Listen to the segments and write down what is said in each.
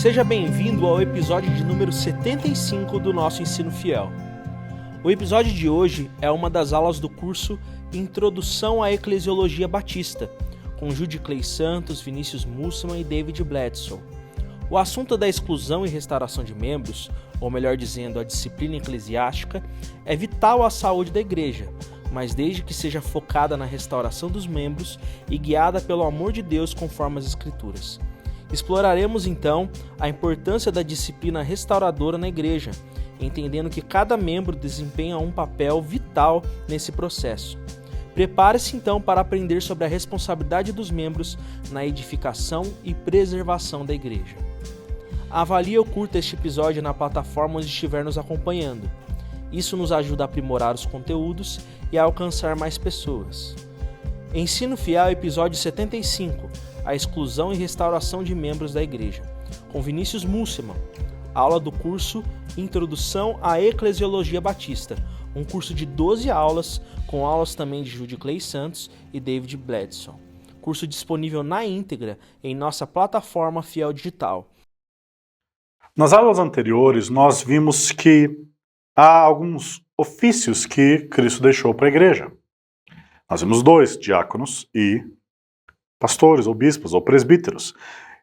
Seja bem-vindo ao episódio de número 75 do nosso Ensino Fiel. O episódio de hoje é uma das aulas do curso Introdução à Eclesiologia Batista, com Judy Clay Santos, Vinícius Musselman e David Bledsoe. O assunto da exclusão e restauração de membros, ou melhor dizendo, a disciplina eclesiástica, é vital à saúde da igreja, mas desde que seja focada na restauração dos membros e guiada pelo amor de Deus conforme as Escrituras. Exploraremos então a importância da disciplina restauradora na igreja, entendendo que cada membro desempenha um papel vital nesse processo. Prepare-se então para aprender sobre a responsabilidade dos membros na edificação e preservação da igreja. Avalie ou curta este episódio na plataforma onde estiver nos acompanhando. Isso nos ajuda a aprimorar os conteúdos e a alcançar mais pessoas. Ensino Fiel, episódio 75, a exclusão e restauração de membros da igreja, com Vinícius Musselman, aula do curso Introdução à Eclesiologia Batista, um curso de 12 aulas, com aulas também de Judy Clay Santos e David Bledsoe. Curso disponível na íntegra em nossa plataforma Fiel Digital. Nas aulas anteriores, nós vimos que há alguns ofícios que Cristo deixou para a igreja. Nós vimos 2, diáconos e pastores, ou bispos, ou presbíteros.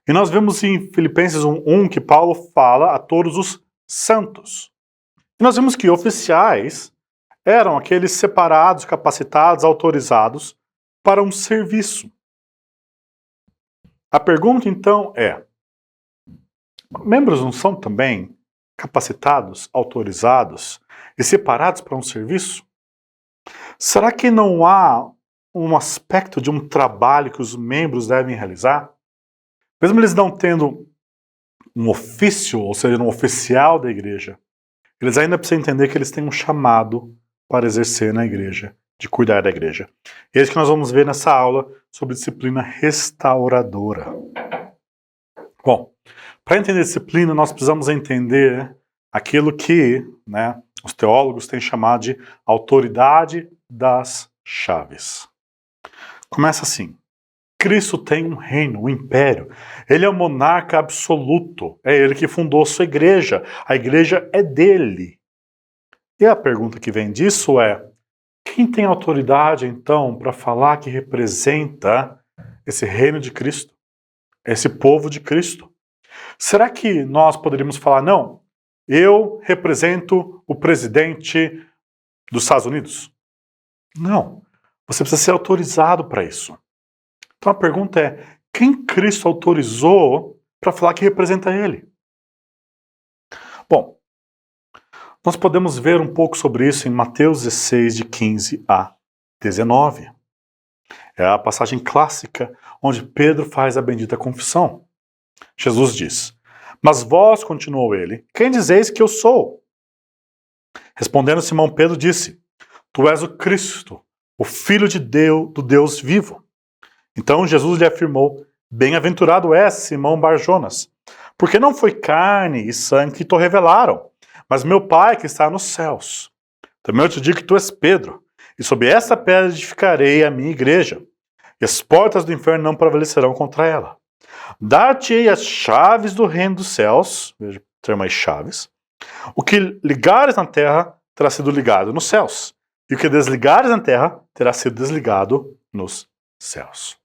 E nós vemos em Filipenses 1:1 que Paulo fala a todos os santos. E nós vimos que oficiais eram aqueles separados, capacitados, autorizados para um serviço. A pergunta então é: membros não são também capacitados, autorizados e separados para um serviço? Será que não há um aspecto de um trabalho que os membros devem realizar? Mesmo eles não tendo um ofício, ou seja, um oficial da igreja, eles ainda precisam entender que eles têm um chamado para exercer na igreja, de cuidar da igreja. E é isso que nós vamos ver nessa aula sobre disciplina restauradora. Bom, para entender disciplina, nós precisamos entender aquilo que, os teólogos têm chamado de autoridade das chaves. Começa assim: Cristo tem um reino, um império. Ele é o monarca absoluto. É ele que fundou sua igreja. A igreja é dele. E a pergunta que vem disso é: quem tem autoridade, então, para falar que representa esse reino de Cristo? Esse povo de Cristo? Será que nós poderíamos falar, não, eu represento o presidente dos Estados Unidos? Não. Você precisa ser autorizado para isso. Então a pergunta é: quem Cristo autorizou para falar que representa Ele? Bom, nós podemos ver um pouco sobre isso em Mateus 16, de 15 a 19. É a passagem clássica onde Pedro faz a bendita confissão. Jesus diz: mas vós, continuou ele, quem dizeis que eu sou? Respondendo Simão Pedro disse: tu és o Cristo, o Filho de Deus, do Deus vivo. Então Jesus lhe afirmou: bem-aventurado és, Simão Barjonas, porque não foi carne e sangue que te revelaram, mas meu Pai que está nos céus. Também eu te digo que tu és Pedro, e sobre essa pedra edificarei a minha igreja, e as portas do inferno não prevalecerão contra ela. Dar-te-ei as chaves do reino dos céus, veja o termo aí, chaves. O que ligares na terra terá sido ligado nos céus, e o que desligares na terra terá sido desligado nos céus.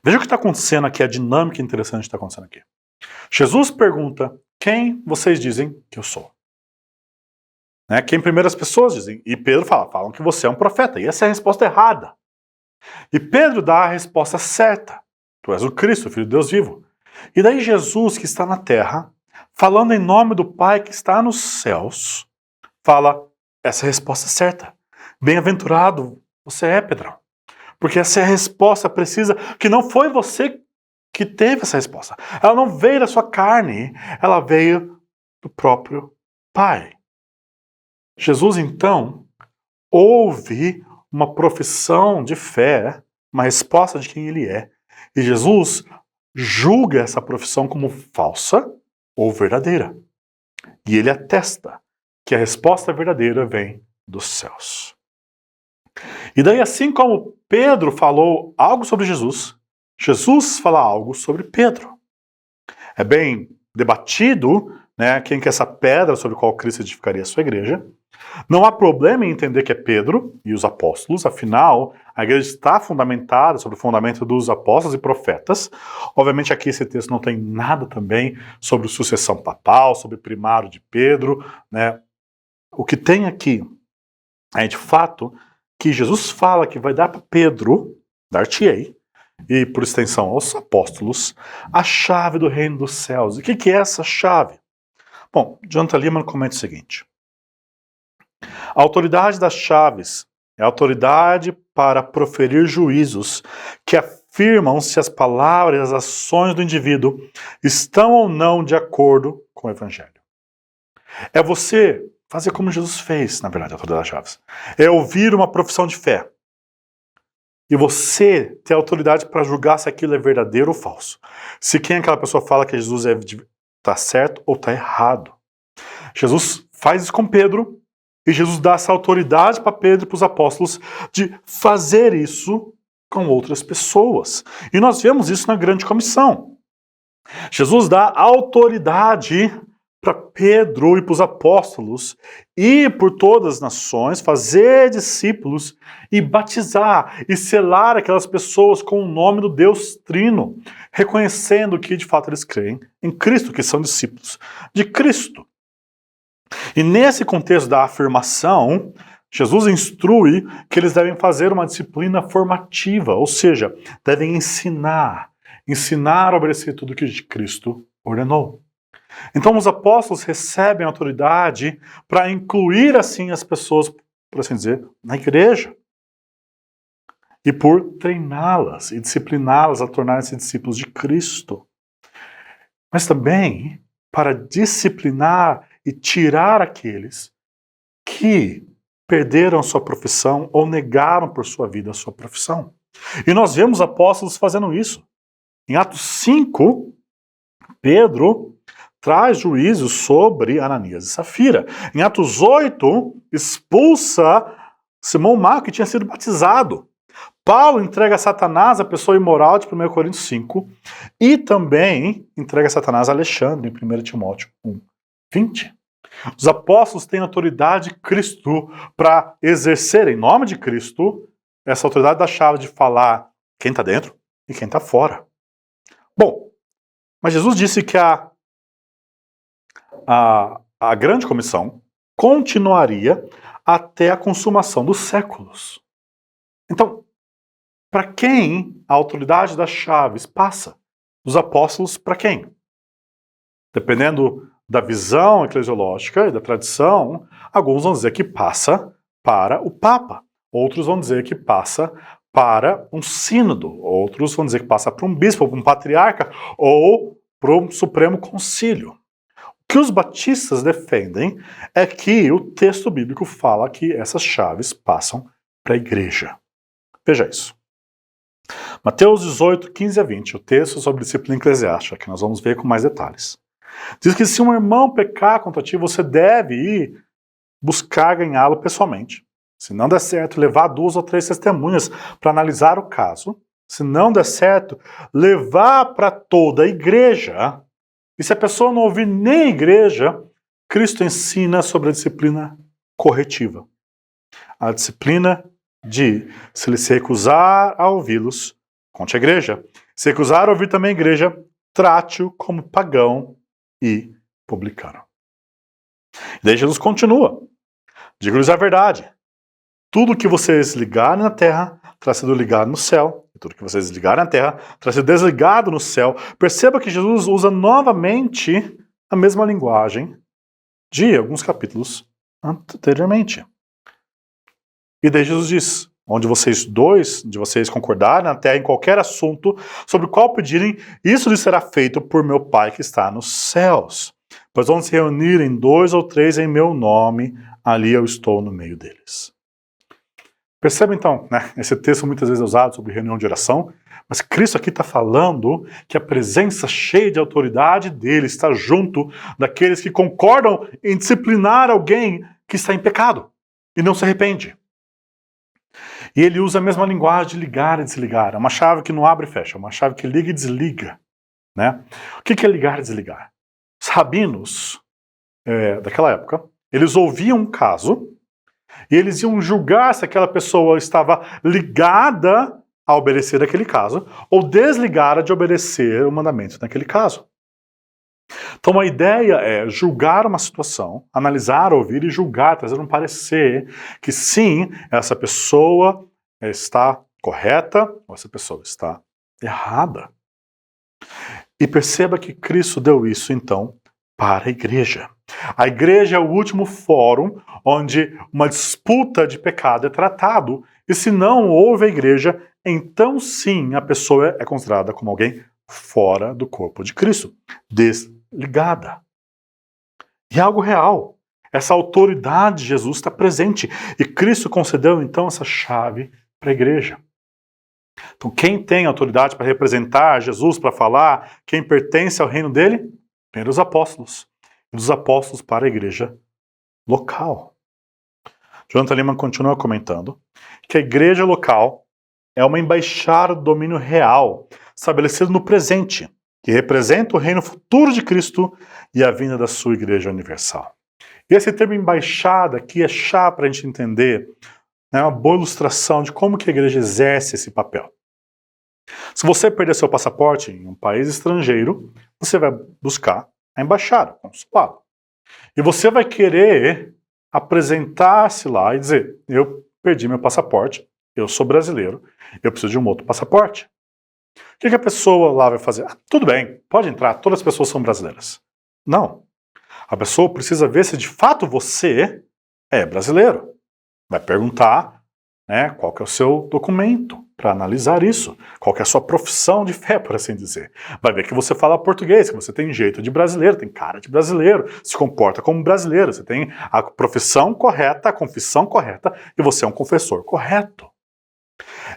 Veja o que está acontecendo aqui, a dinâmica interessante que está acontecendo aqui. Jesus pergunta: quem vocês dizem que eu sou? Quem primeiro as pessoas dizem? E Pedro falam que você é um profeta. E essa é a resposta errada. E Pedro dá a resposta certa: tu és o Cristo, o Filho de Deus vivo. E daí Jesus, que está na terra, falando em nome do Pai que está nos céus, fala essa é a resposta certa. Bem-aventurado você é, Pedrão. Porque essa é a resposta precisa, que não foi você que teve essa resposta. Ela não veio da sua carne, ela veio do próprio Pai. Jesus, então, ouve uma profissão de fé, uma resposta de quem ele é, e Jesus julga essa profissão como falsa ou verdadeira. E ele atesta que a resposta verdadeira vem dos céus. E daí, assim como Pedro falou algo sobre Jesus, Jesus fala algo sobre Pedro. É bem debatido, né, quem que é essa pedra sobre a qual Cristo edificaria a sua igreja. Não há problema em entender que é Pedro e os apóstolos, afinal, a igreja está fundamentada sobre o fundamento dos apóstolos e profetas. Obviamente aqui esse texto não tem nada também sobre sucessão papal, sobre primário de Pedro, né? O que tem aqui é de fato que Jesus fala que vai dar para Pedro, dar-te-ei, e por extensão aos apóstolos, a chave do reino dos céus. E o que é essa chave? Bom, Jonathan Leeman comenta o seguinte: a autoridade das chaves é a autoridade para proferir juízos que afirmam se as palavras e as ações do indivíduo estão ou não de acordo com o Evangelho. É você fazer como Jesus fez, na verdade, a autoridade das chaves. É ouvir uma profissão de fé. E você ter autoridade para julgar se aquilo é verdadeiro ou falso. Se quem aquela pessoa fala que Jesus está certo ou está errado. Jesus faz isso com Pedro, e Jesus dá essa autoridade para Pedro e para os apóstolos de fazer isso com outras pessoas. E nós vemos isso na grande comissão. Jesus dá autoridade para Pedro e para os apóstolos ir por todas as nações, fazer discípulos e batizar e selar aquelas pessoas com o nome do Deus Trino, reconhecendo que de fato eles creem em Cristo, que são discípulos de Cristo. E nesse contexto da afirmação, Jesus instrui que eles devem fazer uma disciplina formativa, ou seja, devem ensinar a obedecer tudo que Cristo ordenou. Então os apóstolos recebem autoridade para incluir assim as pessoas, por assim dizer, na igreja. E por treiná-las e discipliná-las a tornarem-se discípulos de Cristo. Mas também para disciplinar e tirar aqueles que perderam sua profissão ou negaram por sua vida a sua profissão. E nós vemos apóstolos fazendo isso. Em Atos 5, Pedro traz juízo sobre Ananias e Safira. Em Atos 8, expulsa Simão Marco, que tinha sido batizado. Paulo entrega a Satanás, a pessoa imoral, de 1 Coríntios 5, e também entrega a Satanás a Alexandre, em 1 Timóteo 1, 20. Os apóstolos têm autoridade de Cristo para exercer, em nome de Cristo, essa autoridade da chave de falar quem está dentro e quem está fora. Bom, mas Jesus disse que a grande comissão continuaria até a consumação dos séculos. Então, para quem a autoridade das chaves passa? Dos apóstolos para quem? Dependendo da visão eclesiológica e da tradição, alguns vão dizer que passa para o Papa, outros vão dizer que passa para um sínodo, outros vão dizer que passa para um bispo, para um patriarca ou para um Supremo Concílio. O que os batistas defendem é que o texto bíblico fala que essas chaves passam para a igreja. Veja isso. Mateus 18, 15 a 20, o texto sobre disciplina eclesiástica, que nós vamos ver com mais detalhes. Diz que se um irmão pecar contra ti, você deve ir buscar ganhá-lo pessoalmente. Se não der certo, levar 2 ou 3 testemunhas para analisar o caso. Se não der certo, levar para toda a igreja. E se a pessoa não ouvir nem a igreja, Cristo ensina sobre a disciplina corretiva. A disciplina de, se ele se recusar a ouvi-los, conte a igreja. Se recusar a ouvir também a igreja, trate-o como pagão e publicano. E daí Jesus continua. Digo-lhes a verdade. Tudo que vocês ligarem na terra, terá sido ligado no céu. E tudo que vocês ligarem na terra, terá sido desligado no céu. Perceba que Jesus usa novamente a mesma linguagem de alguns capítulos anteriormente. E daí Jesus diz, onde dois de vocês concordarem na terra em qualquer assunto sobre o qual pedirem, isso lhes será feito por meu Pai que está nos céus. Pois onde se reunirem 2 ou 3 em meu nome, ali eu estou no meio deles. Perceba então, né, esse texto muitas vezes é usado sobre reunião de oração, mas Cristo aqui está falando que a presença cheia de autoridade dele está junto daqueles que concordam em disciplinar alguém que está em pecado e não se arrepende. E ele usa a mesma linguagem de ligar e desligar. É uma chave que não abre e fecha, é uma chave que liga e desliga. né? O que é ligar e desligar? Os rabinos daquela época, eles ouviam um caso e eles iam julgar se aquela pessoa estava ligada a obedecer aquele caso ou desligada de obedecer o mandamento naquele caso. Então a ideia é julgar uma situação, analisar, ouvir e julgar, trazer um parecer que sim, essa pessoa está correta ou essa pessoa está errada. E perceba que Cristo deu isso então para a igreja. A igreja é o último fórum onde uma disputa de pecado é tratado, e se não houve a igreja, então sim a pessoa é considerada como alguém fora do corpo de Cristo, desligada. E é algo real. Essa autoridade de Jesus está presente, e Cristo concedeu então essa chave para a igreja. Então quem tem autoridade para representar Jesus, para falar, quem pertence ao reino dele? Primeiro os apóstolos. E dos apóstolos para a igreja local. Jonathan Leeman continua comentando que a igreja local é uma embaixada do domínio real, estabelecido no presente, que representa o reino futuro de Cristo e a vinda da sua igreja universal. E esse termo embaixada aqui é chave para a gente entender, é uma boa ilustração de como que a igreja exerce esse papel. Se você perder seu passaporte em um país estrangeiro, você vai buscar a embaixada, o consulado. E você vai querer apresentar-se lá e dizer, eu perdi meu passaporte, eu sou brasileiro, eu preciso de um outro passaporte. O que a pessoa lá vai fazer? Tudo bem, pode entrar, todas as pessoas são brasileiras. Não. A pessoa precisa ver se de fato você é brasileiro. Vai perguntar, né, qual que é o seu documento para analisar isso, qual que é a sua profissão de fé, por assim dizer. Vai ver que você fala português, que você tem jeito de brasileiro, tem cara de brasileiro, se comporta como brasileiro, você tem a profissão correta, a confissão correta e você é um confessor correto.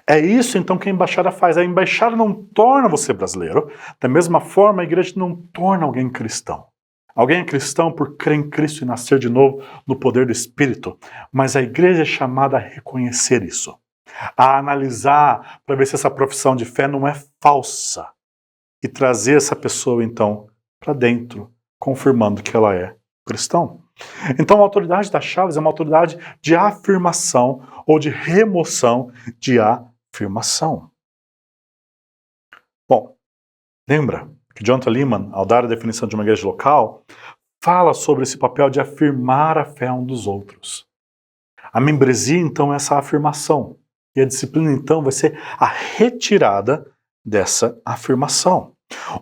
É isso então que a embaixada faz. A embaixada não torna você brasileiro, da mesma forma a igreja não torna alguém cristão. Alguém é cristão por crer em Cristo e nascer de novo no poder do Espírito, mas a igreja é chamada a reconhecer isso, a analisar para ver se essa profissão de fé não é falsa e trazer essa pessoa então para dentro, confirmando que ela é cristão. Então a autoridade das chaves é uma autoridade de afirmação ou de remoção de afirmação. Bom, lembra que Jonathan Leeman, ao dar a definição de uma igreja local, fala sobre esse papel de afirmar a fé um dos outros. A membresia, então, é essa afirmação. E a disciplina, então, vai ser a retirada dessa afirmação.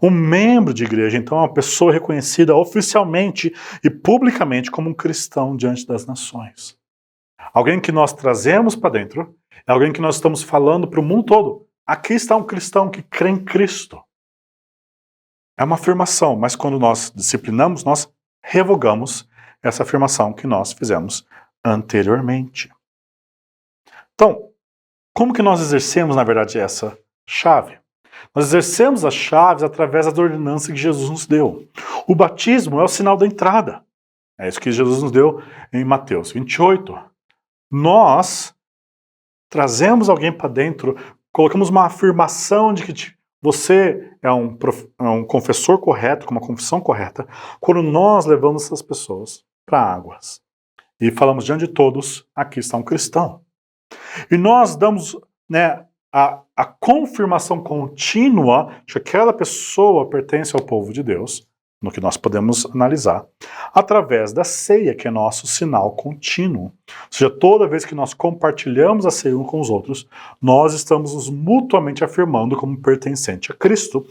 Um membro de igreja, então, é uma pessoa reconhecida oficialmente e publicamente como um cristão diante das nações. Alguém que nós trazemos para dentro, é alguém que nós estamos falando para o mundo todo. Aqui está um cristão que crê em Cristo. É uma afirmação, mas quando nós disciplinamos, nós revogamos essa afirmação que nós fizemos anteriormente. Então, como que nós exercemos, na verdade, essa chave? Nós exercemos as chaves através da ordenança que Jesus nos deu. O batismo é o sinal da entrada. É isso que Jesus nos deu em Mateus 28. Nós trazemos alguém para dentro, colocamos uma afirmação de que você é um confessor correto, com uma confissão correta, quando nós levamos essas pessoas para águas. E falamos diante de todos, aqui está um cristão. E nós damos, né, a confirmação contínua de que aquela pessoa pertence ao povo de Deus, no que nós podemos analisar, através da ceia, que é nosso sinal contínuo. Ou seja, toda vez que nós compartilhamos a ceia uns com os outros, nós estamos nos mutuamente afirmando como pertencente a Cristo.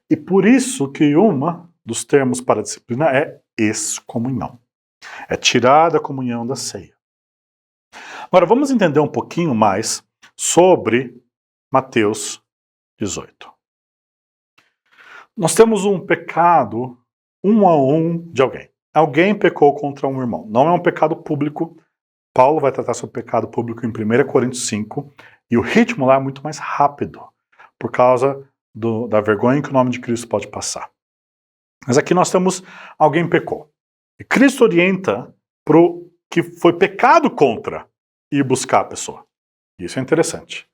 E por isso que um dos termos para a disciplina é excomunhão. É tirar da comunhão da ceia. Agora, vamos entender um pouquinho mais sobre Mateus 18. Nós temos um pecado um a um de alguém. Alguém pecou contra um irmão. Não é um pecado público. Paulo vai tratar sobre pecado público em 1 Coríntios 5. E o ritmo lá é muito mais rápido, por causa da vergonha que o nome de Cristo pode passar. Mas aqui nós temos alguém pecou. E Cristo orienta para o que foi pecado contra ir buscar a pessoa. Isso é interessante.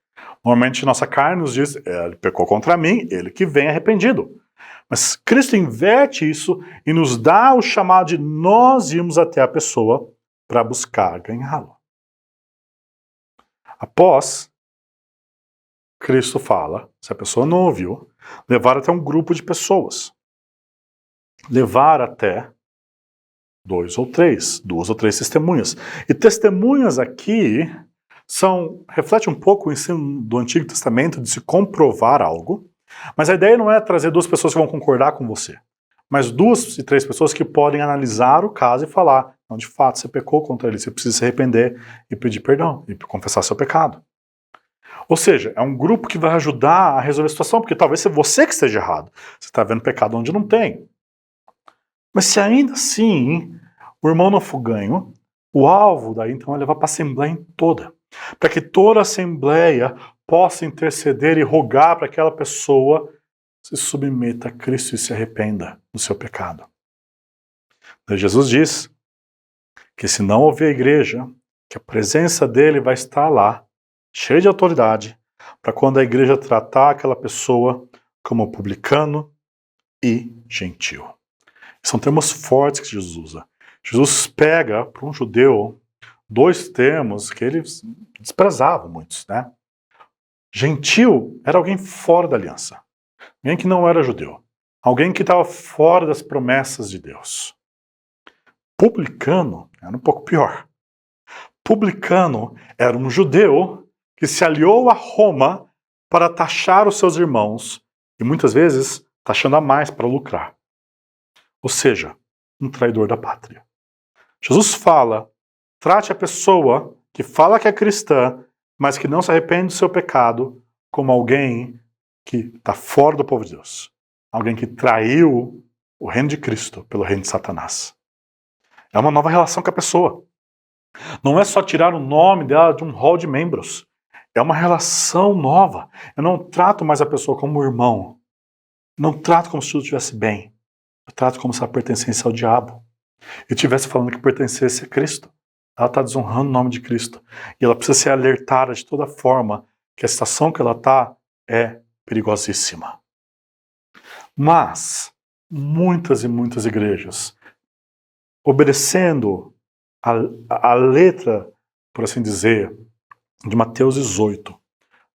Normalmente nossa carne nos diz, ele pecou contra mim, ele que vem arrependido. Mas Cristo inverte isso e nos dá o chamado de nós irmos até a pessoa para buscar ganhá-lo. Após, Cristo fala, se a pessoa não ouviu, levar até um grupo de pessoas. Levar até duas ou três testemunhas. E testemunhas aqui reflete um pouco o ensino do Antigo Testamento de se comprovar algo, mas a ideia não é trazer duas pessoas que vão concordar com você, mas 2 e 3 pessoas que podem analisar o caso e falar, não, de fato você pecou contra ele, você precisa se arrepender e pedir perdão e confessar seu pecado. Ou seja, é um grupo que vai ajudar a resolver a situação, porque talvez seja você que esteja errado, você está vendo pecado onde não tem. Mas se ainda assim o irmão não for ganho, o alvo daí então é levar para a assembleia toda, para que toda a assembleia possa interceder e rogar para que aquela pessoa se submeta a Cristo e se arrependa do seu pecado. Então, Jesus diz que se não houver igreja, que a presença dele vai estar lá, cheia de autoridade, para quando a igreja tratar aquela pessoa como publicano e gentil. São termos fortes que Jesus usa. Jesus pega para um judeu 2 termos que ele desprezava muitos, né? Gentil era alguém fora da aliança, alguém que não era judeu, alguém que estava fora das promessas de Deus. Publicano era um pouco pior. Publicano era um judeu que se aliou a Roma para taxar os seus irmãos e muitas vezes taxando a mais para lucrar. Ou seja, um traidor da pátria. Jesus fala, trate a pessoa que fala que é cristã, mas que não se arrepende do seu pecado, como alguém que está fora do povo de Deus. Alguém que traiu o reino de Cristo pelo reino de Satanás. É uma nova relação com a pessoa. Não é só tirar o nome dela de um hall de membros. É uma relação nova. Eu não trato mais a pessoa como um irmão. Não trato como se tudo estivesse bem. Eu trato como se ela pertencesse ao diabo. E estivesse falando que pertencesse a Cristo. Ela está desonrando o nome de Cristo. E ela precisa ser alertada de toda forma que a situação que ela está é perigosíssima. Mas, muitas e muitas igrejas, obedecendo a letra, por assim dizer, de Mateus 18,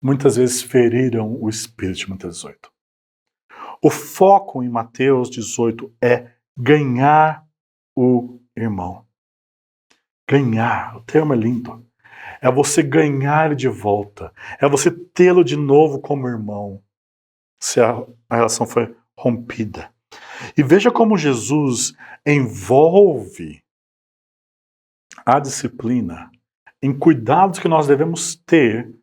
muitas vezes feriram o espírito de Mateus 18. O foco em Mateus 18 é ganhar o irmão. Ganhar, o termo é lindo. É você ganhar ele de volta. É você tê-lo de novo como irmão. Se a relação foi rompida. E veja como Jesus envolve a disciplina em cuidados que nós devemos ter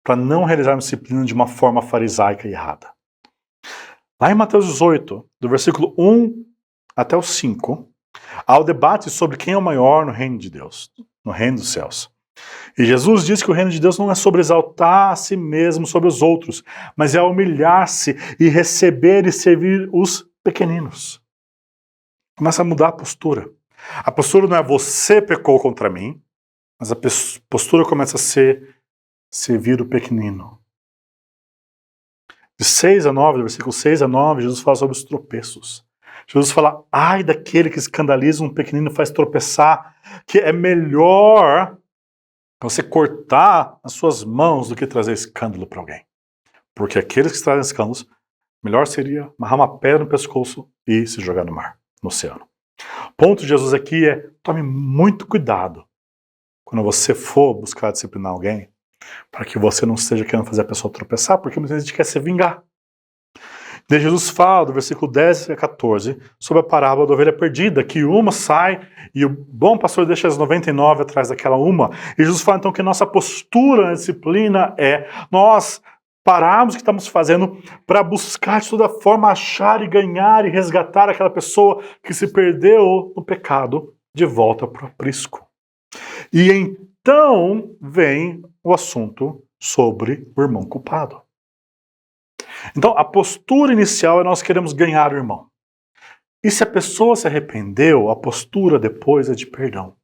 para não realizarmos disciplina de uma forma farisaica e errada. Lá em Mateus 18, do versículo 1 até o 5, há o debate sobre quem é o maior no reino de Deus, no reino dos céus. E Jesus diz que o reino de Deus não é sobre exaltar a si mesmo sobre os outros, mas é humilhar-se e receber e servir os pequeninos. Começa a mudar a postura. A postura não é você pecou contra mim, mas a postura começa a ser servir o pequenino. De 6 a 9, do versículo 6 a 9, Jesus fala sobre os tropeços. Jesus fala, ai daquele que escandaliza um pequenino e faz tropeçar, que é melhor você cortar as suas mãos do que trazer escândalo para alguém. Porque aqueles que trazem escândalos, melhor seria amarrar uma pedra no pescoço e se jogar no mar, no oceano. O ponto de Jesus aqui é, tome muito cuidado quando você for buscar disciplinar alguém, para que você não esteja querendo fazer a pessoa tropeçar, porque muitas vezes a gente quer se vingar. Daí Jesus fala, do versículo 10 a 14, sobre a parábola da ovelha perdida, que uma sai e o bom pastor deixa as 99 atrás daquela uma. E Jesus fala então que nossa postura na disciplina é nós pararmos o que estamos fazendo para buscar de toda forma achar e ganhar e resgatar aquela pessoa que se perdeu no pecado de volta para o aprisco. E então vem o assunto sobre o irmão culpado. Então, a postura inicial é nós queremos ganhar o irmão. E se a pessoa se arrependeu, a postura depois é de perdão.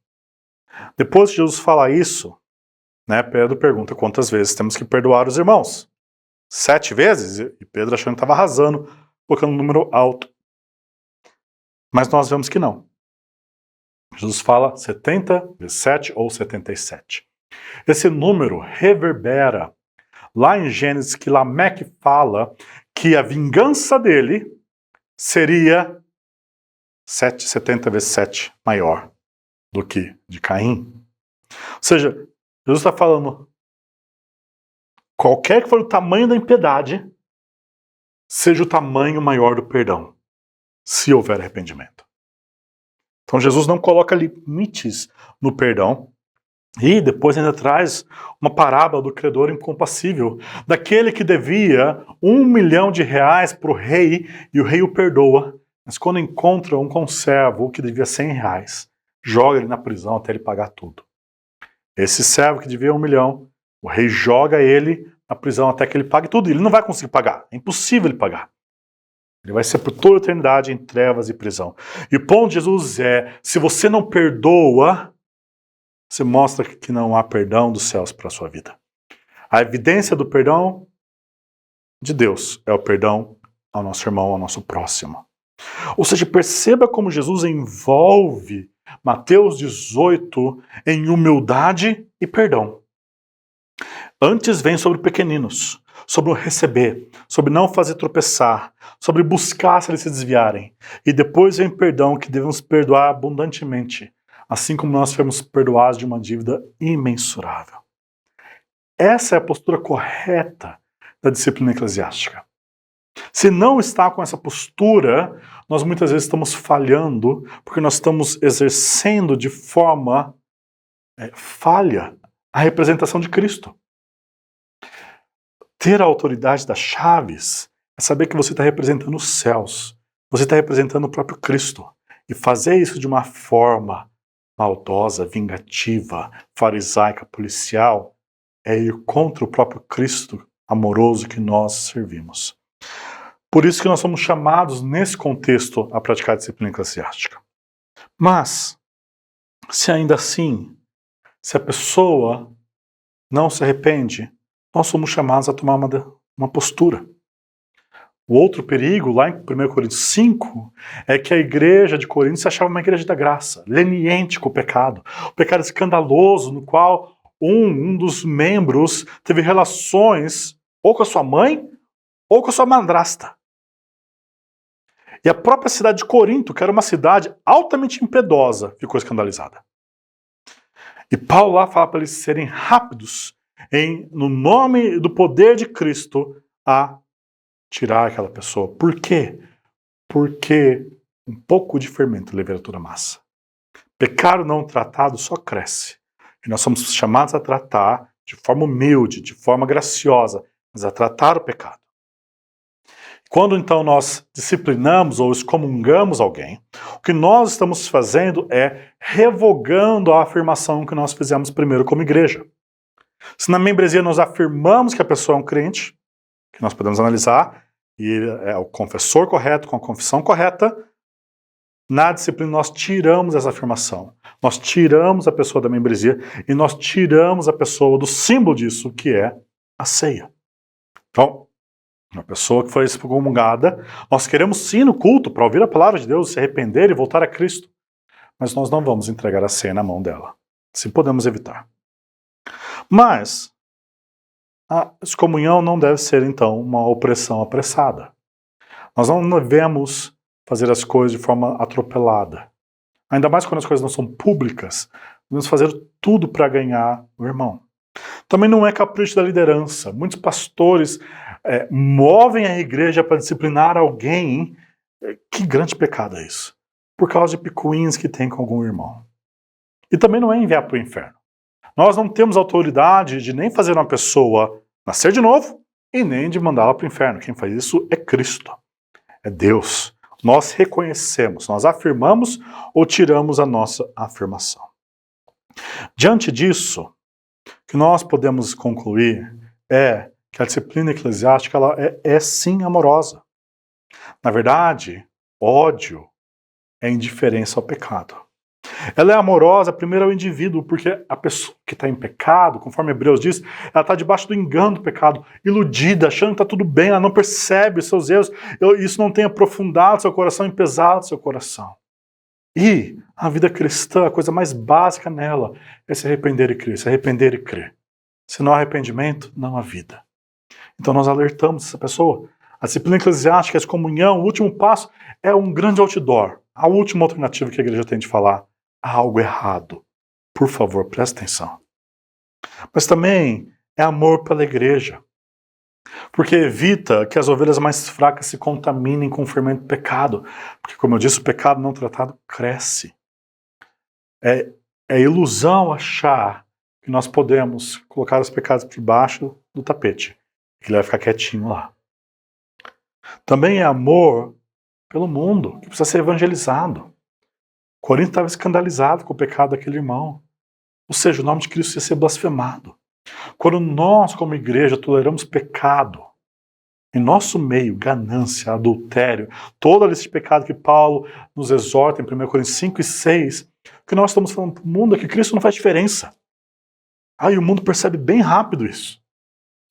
Depois que Jesus fala isso, né, Pedro pergunta quantas vezes temos que perdoar os irmãos? 7 vezes? E Pedro achando que estava arrasando colocando um número alto. Mas nós vemos que não. Jesus fala 70 vezes 7 ou 77. Esse número reverbera lá em Gênesis, que Lameque fala que a vingança dele seria 70 vezes 7 maior do que de Caim. Ou seja, Jesus está falando, qualquer que for o tamanho da impiedade, seja o tamanho maior do perdão, se houver arrependimento. Então Jesus não coloca limites no perdão, e depois ainda traz uma parábola do credor incompassível, daquele que devia R$1 milhão para o rei, e o rei o perdoa, mas quando encontra um conservo que devia R$100, joga ele na prisão até ele pagar tudo. Esse servo que devia R$1 milhão, o rei joga ele na prisão até que ele pague tudo. Ele não vai conseguir pagar, é impossível ele pagar. Ele vai ser por toda a eternidade em trevas e prisão. E o ponto de Jesus é, se você não perdoa, você mostra que não há perdão dos céus para a sua vida. A evidência do perdão de Deus é o perdão ao nosso irmão, ao nosso próximo. Ou seja, perceba como Jesus envolve Mateus 18 em humildade e perdão. Antes vem sobre pequeninos, sobre o receber, sobre não fazer tropeçar, sobre buscar se eles se desviarem. E depois vem perdão, que devemos perdoar abundantemente, assim como nós fomos perdoados de uma dívida imensurável. Essa é a postura correta da disciplina eclesiástica. Se não está com essa postura, nós muitas vezes estamos falhando, porque nós estamos exercendo de forma falha a representação de Cristo. Ter a autoridade das chaves é saber que você está representando os céus, você está representando o próprio Cristo. E fazer isso de uma forma maldosa, vingativa, farisaica, policial, é ir contra o próprio Cristo amoroso que nós servimos. Por isso que nós somos chamados, nesse contexto, a praticar a disciplina eclesiástica. Mas, se ainda assim, se a pessoa não se arrepende, nós somos chamados a tomar uma postura. O outro perigo, lá em 1 Coríntios 5, é que a igreja de Corinto se achava uma igreja da graça, leniente com o pecado escandaloso, no qual um dos membros teve relações ou com a sua mãe ou com a sua madrasta. E a própria cidade de Corinto, que era uma cidade altamente impiedosa, ficou escandalizada. E Paulo lá fala para eles serem rápidos no nome do poder de Cristo, a tirar aquela pessoa. Por quê? Porque um pouco de fermento levera toda a massa. Pecado não tratado só cresce. E nós somos chamados a tratar de forma humilde, de forma graciosa, mas a tratar o pecado. Quando então nós disciplinamos ou excomungamos alguém, o que nós estamos fazendo é revogando a afirmação que nós fizemos primeiro como igreja. Se na membresia nós afirmamos que a pessoa é um crente, que nós podemos analisar, e é o confessor correto, com a confissão correta, na disciplina nós tiramos essa afirmação. Nós tiramos a pessoa da membresia e nós tiramos a pessoa do símbolo disso, que é a ceia. Então, uma pessoa que foi excomungada, nós queremos sim no culto para ouvir a palavra de Deus, se arrepender e voltar a Cristo. Mas nós não vamos entregar a ceia na mão dela, se podemos evitar. Mas a excomunhão não deve ser, então, uma opressão apressada. Nós não devemos fazer as coisas de forma atropelada. Ainda mais quando as coisas não são públicas, devemos fazer tudo para ganhar o irmão. Também não é capricho da liderança. Muitos pastores movem a igreja para disciplinar alguém. Que grande pecado é isso? Por causa de picuinhas que tem com algum irmão. E também não é enviar para o inferno. Nós não temos autoridade de nem fazer uma pessoa nascer de novo e nem de mandá-la para o inferno. Quem faz isso é Cristo, é Deus. Nós reconhecemos, nós afirmamos ou tiramos a nossa afirmação. Diante disso, o que nós podemos concluir é que a disciplina eclesiástica ela é sim amorosa. Na verdade, ódio é indiferença ao pecado. Ela é amorosa primeiro ao indivíduo, porque a pessoa que está em pecado, conforme Hebreus diz, ela está debaixo do engano do pecado, iludida, achando que está tudo bem, ela não percebe os seus erros, isso não tem aprofundado seu coração e pesado seu coração. E a vida cristã, a coisa mais básica nela é se arrepender e crer, se arrepender e crer. Se não há arrependimento, não há vida. Então nós alertamos essa pessoa. A disciplina eclesiástica, a excomunhão, o último passo é um grande outdoor. A última alternativa que a igreja tem de falar. Há algo errado. Por favor, preste atenção. Mas também é amor pela igreja. Porque evita que as ovelhas mais fracas se contaminem com o fermento do pecado. Porque, como eu disse, o pecado não tratado cresce. É ilusão achar que nós podemos colocar os pecados por baixo do tapete. Que ele vai ficar quietinho lá. Também é amor pelo mundo, que precisa ser evangelizado. Corinto estava escandalizado com o pecado daquele irmão. Ou seja, o nome de Cristo ia ser blasfemado. Quando nós, como igreja, toleramos pecado, em nosso meio, ganância, adultério, toda a lista de pecado que Paulo nos exorta em 1 Coríntios 5 e 6, o que nós estamos falando para o mundo é que Cristo não faz diferença. E o mundo percebe bem rápido isso.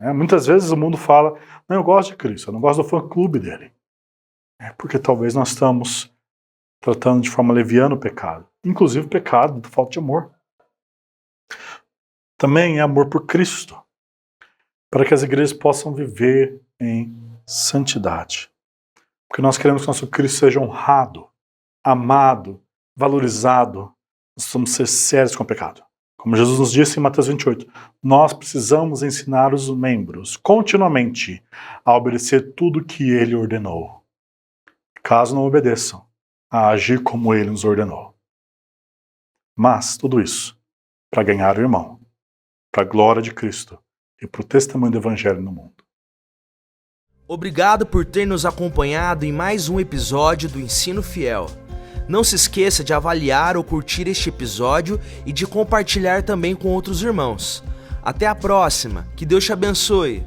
Muitas vezes o mundo fala, não, eu gosto de Cristo, eu não gosto do fã-clube dele. Porque talvez nós estamos tratando de forma leviana o pecado. Inclusive o pecado da falta de amor. Também é amor por Cristo. Para que as igrejas possam viver em santidade. Porque nós queremos que nosso Cristo seja honrado, amado, valorizado. Nós precisamos ser sérios com o pecado. Como Jesus nos disse em Mateus 28, nós precisamos ensinar os membros continuamente a obedecer tudo o que ele ordenou. Caso não obedeçam, a agir como ele nos ordenou. Mas tudo isso para ganhar o irmão, para a glória de Cristo e para o testemunho do Evangelho no mundo. Obrigado por ter nos acompanhado em mais um episódio do Ensino Fiel. Não se esqueça de avaliar ou curtir este episódio e de compartilhar também com outros irmãos. Até a próxima, que Deus te abençoe!